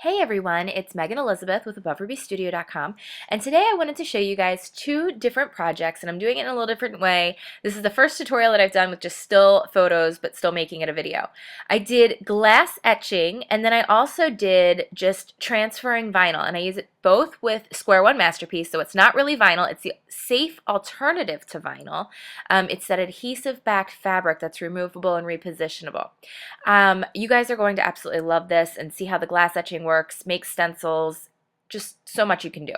Hey everyone, it's Megan Elizabeth with AboveRubyStudio.com, and today I wanted to show you guys two different projects, and I'm doing it in a little different way. This is the first tutorial that I've done with just still photos, but still making it a video. I did glass etching, and then I also did just transferring vinyl, and I use it both with Square1 Masterpiece, so it's not really vinyl, it's the safe alternative to vinyl. It's that adhesive-backed fabric that's removable and repositionable. You guys are going to absolutely love this and see how the glass etching works, make stencils, just so much you can do.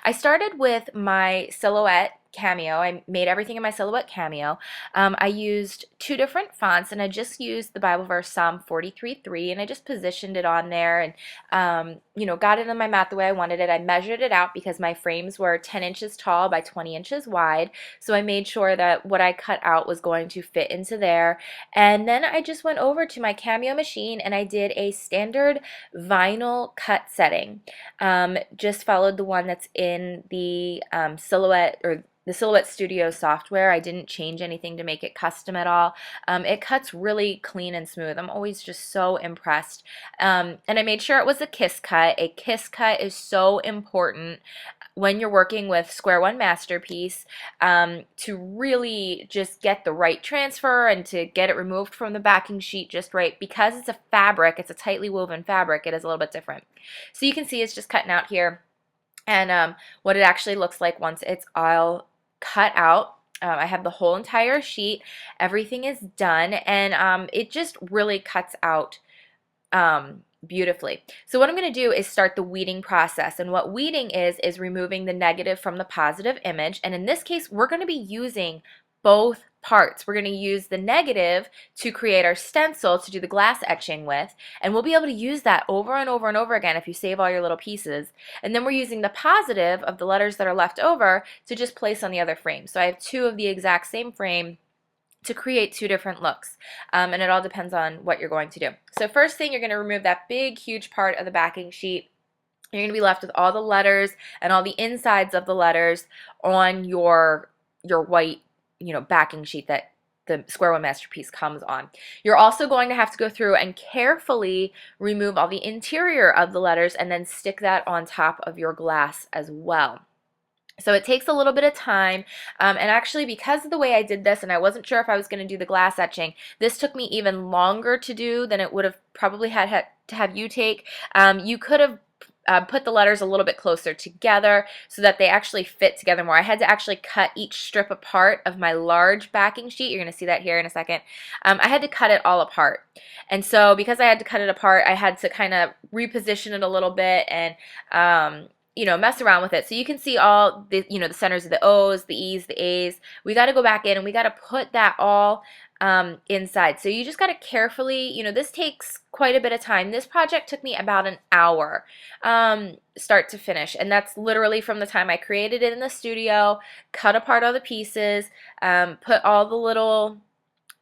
I started with my Silhouette Cameo. I made everything in my Silhouette Cameo. I used two different fonts, and I just used the Bible verse Psalm 43:3, and I just positioned it on there and got it on my mat the way I wanted it. I measured it out because my frames were 10 inches tall by 20 inches wide, so I made sure that what I cut out was going to fit into there. And then I just went over to my Cameo machine and I did a standard vinyl cut setting. Just followed the one that's in the Silhouette or the Silhouette Studio software. I didn't change anything to make it custom at all. It cuts really clean and smooth. I'm always just so impressed. And I made sure it was a kiss cut. A kiss cut is so important when you're working with Square1 Masterpiece to really just get the right transfer and to get it removed from the backing sheet just right. Because it's a fabric, it's a tightly woven fabric, it is a little bit different. So you can see it's just cutting out here, and what it actually looks like once it's all cut out. I have the whole entire sheet. Everything is done, and it just really cuts out beautifully. So what I'm going to do is start the weeding process, and what weeding is removing the negative from the positive image, and in this case we're going to be using both parts. We're going to use the negative to create our stencil to do the glass etching with, and we'll be able to use that over and over and over again if you save all your little pieces. And then we're using the positive of the letters that are left over to just place on the other frame. So I have two of the exact same frame to create two different looks, and it all depends on what you're going to do. So first thing, you're going to remove that big huge part of the backing sheet. You're going to be left with all the letters and all the insides of the letters on your white backing sheet that the Square1 Masterpiece comes on. You're also going to have to go through and carefully remove all the interior of the letters and then stick that on top of your glass as well. So it takes a little bit of time, and actually because of the way I did this, and I wasn't sure if I was going to do the glass etching, this took me even longer to do than it would have probably had to have you take. You could have put the letters a little bit closer together so that they actually fit together more. I had to actually cut each strip apart of my large backing sheet. You're going to see that here in a second. I had to cut it all apart. And so because I had to cut it apart, I had to kind of reposition it a little bit and mess around with it. So you can see all the, the centers of the O's, the E's, the A's. We got to go back in and we got to put that all inside. So you just got to carefully, this takes quite a bit of time. This project took me about an hour, start to finish. And that's literally from the time I created it in the studio, cut apart all the pieces, put all the little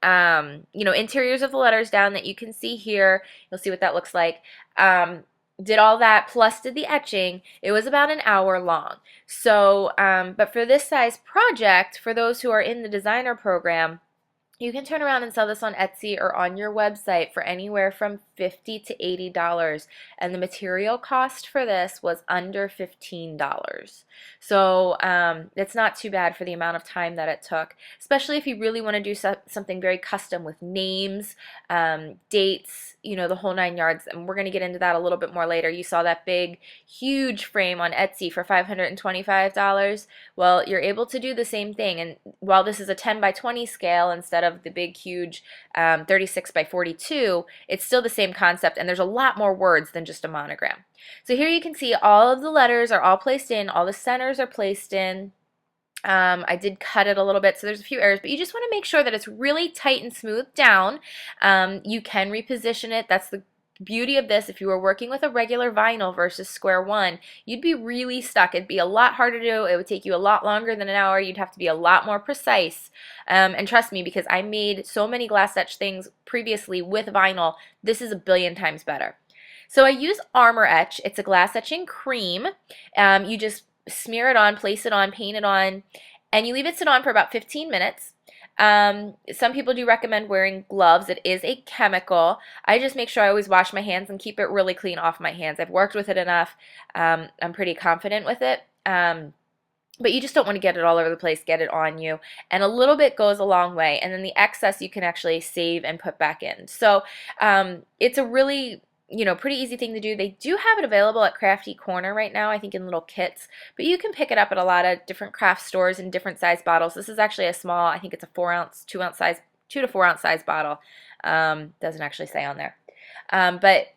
interiors of the letters down that you can see here. You'll see what that looks like. Did all that plus did the etching. It was about an hour long. So, but for this size project, for those who are in the designer program, you can turn around and sell this on Etsy or on your website for anywhere from $50 to $80, and the material cost for this was under $15. So it's not too bad for the amount of time that it took, especially if you really want to do something very custom with names, dates, the whole 9 yards, and we're going to get into that a little bit more later. You saw that big, huge frame on Etsy for $525. Well, you're able to do the same thing, and while this is a 10 by 20 scale instead of the big, huge 36 by 42, it's still the same concept, and there's a lot more words than just a monogram. So here you can see all of the letters are all placed in, all the centers are placed in. I did cut it a little bit, so there's a few errors, but you just want to make sure that it's really tight and smoothed down. You can reposition it. That's the beauty of this. If you were working with a regular vinyl versus Square1, you'd be really stuck. It'd be a lot harder to do. It would take you a lot longer than an hour. You'd have to be a lot more precise. And trust me, because I made so many glass etch things previously with vinyl, this is a billion times better. So I use Armor Etch. It's a glass etching cream. You just smear it on, place it on, paint it on, and you leave it sit on for about 15 minutes. Some people do recommend wearing gloves. It is a chemical. I just make sure I always wash my hands and keep it really clean off my hands. I've worked with it enough. I'm pretty confident with it. But you just don't want to get it all over the place, get it on you. And a little bit goes a long way. And then the excess you can actually save and put back in. So it's a really, pretty easy thing to do. They do have it available at Crafty Corner right now, I think in little kits. But you can pick it up at a lot of different craft stores in different size bottles. This is actually a small, I think it's a 4-ounce, 2-ounce size, 2 to 4-ounce size bottle. Doesn't actually say on there. But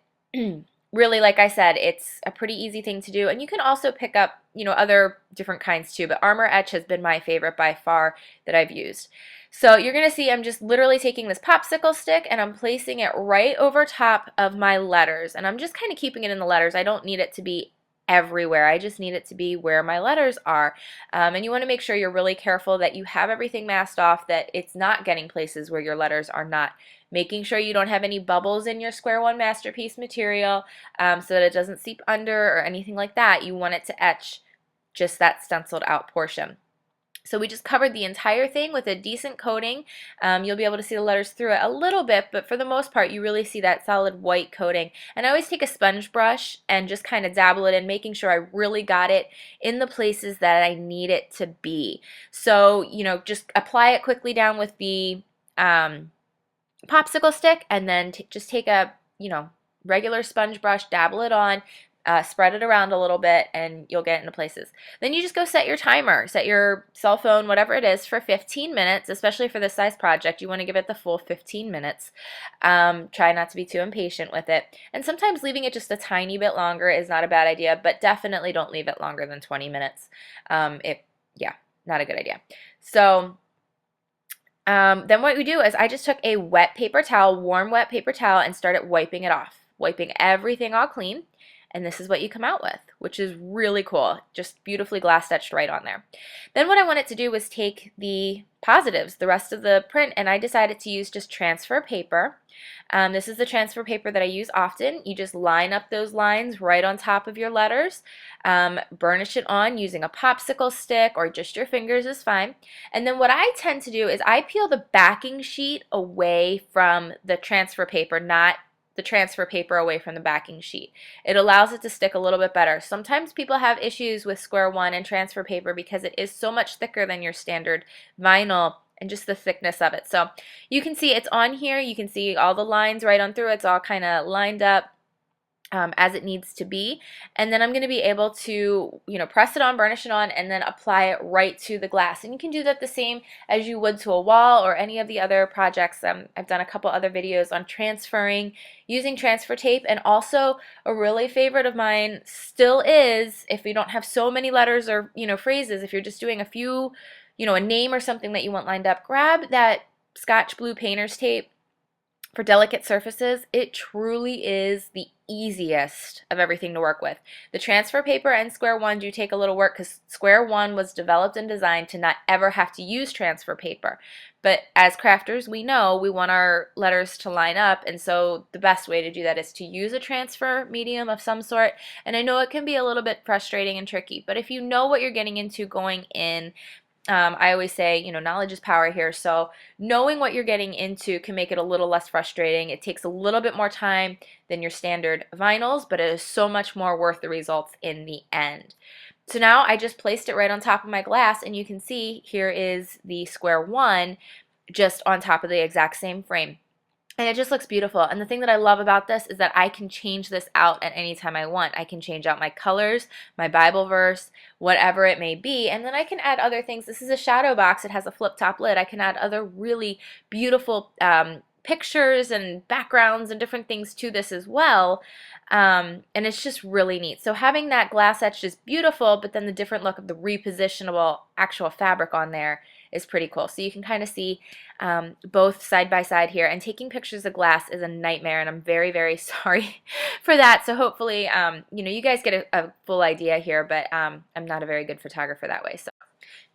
really, like I said, it's a pretty easy thing to do. And you can also pick up, other different kinds too. But Armor Etch has been my favorite by far that I've used. So you're going to see I'm just literally taking this popsicle stick and I'm placing it right over top of my letters. And I'm just kind of keeping it in the letters. I don't need it to be everywhere. I just need it to be where my letters are. And you want to make sure you're really careful that you have everything masked off, that it's not getting places where your letters are not. Making sure you don't have any bubbles in your Square1 Masterpiece material so that it doesn't seep under or anything like that. You want it to etch just that stenciled out portion. So we just covered the entire thing with a decent coating. You'll be able to see the letters through it a little bit, but for the most part you really see that solid white coating. And I always take a sponge brush and just kind of dabble it in, making sure I really got it in the places that I need it to be. So, just apply it quickly down with the popsicle stick, and then just take a regular sponge brush, dabble it on, spread it around a little bit, and you'll get it into places. Then you just go set your timer, set your cell phone, whatever it is, for 15 minutes, especially for this size project. You want to give it the full 15 minutes. Try not to be too impatient with it. And sometimes leaving it just a tiny bit longer is not a bad idea, but definitely don't leave it longer than 20 minutes. Yeah, not a good idea. So then what we do is I just took a wet paper towel, warm wet paper towel, and started wiping it off, wiping everything all clean. And this is what you come out with, which is really cool. Just beautifully glass etched right on there. Then what I wanted to do was take the positives, the rest of the print, and I decided to use just transfer paper. This is the transfer paper that I use often. You just line up those lines right on top of your letters, burnish it on using a popsicle stick, or just your fingers is fine. And then what I tend to do is I peel the backing sheet away from the transfer paper, not the transfer paper away from the backing sheet. It allows it to stick a little bit better. Sometimes people have issues with Square1 and transfer paper because it is so much thicker than your standard vinyl and just the thickness of it. So you can see it's on here. You can see all the lines right on through. It's all kind of lined up as it needs to be. And then I'm going to be able to, press it on, burnish it on, and then apply it right to the glass. And you can do that the same as you would to a wall or any of the other projects. I've done a couple other videos on transferring using transfer tape, and also a really favorite of mine still is, if you don't have so many letters or, phrases, if you're just doing a few, a name or something that you want lined up, grab that Scotch Blue painter's tape. For delicate surfaces, it truly is the easiest of everything to work with. The transfer paper and Square1 do take a little work because Square1 was developed and designed to not ever have to use transfer paper. But as crafters, we know we want our letters to line up, and so the best way to do that is to use a transfer medium of some sort. And I know it can be a little bit frustrating and tricky, but if you know what you're getting into going in, I always say, knowledge is power here, so knowing what you're getting into can make it a little less frustrating. It takes a little bit more time than your standard vinyls, but it is so much more worth the results in the end. So now I just placed it right on top of my glass, and you can see here is the Square1 just on top of the exact same frame. And it just looks beautiful. And the thing that I love about this is that I can change this out at any time I want. I can change out my colors, my Bible verse, whatever it may be. And then I can add other things. This is a shadow box. It has a flip top lid. I can add other really beautiful pictures and backgrounds and different things to this as well. And it's just really neat. So having that glass etched is beautiful, but then the different look of the repositionable actual fabric on there is pretty cool. So you can kind of see both side by side here, and taking pictures of glass is a nightmare, and I'm very, very sorry for that. So hopefully, you guys get a full idea here, but I'm not a very good photographer that way. So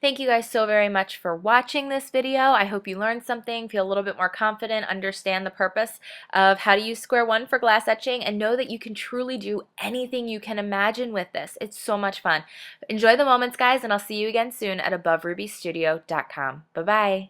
thank you guys so very much for watching this video. I hope you learned something, feel a little bit more confident, understand the purpose of how to use Square1 for glass etching, and know that you can truly do anything you can imagine with this. It's so much fun. Enjoy the moments, guys, and I'll see you again soon at AboveRubyStudio.com. Bye-bye.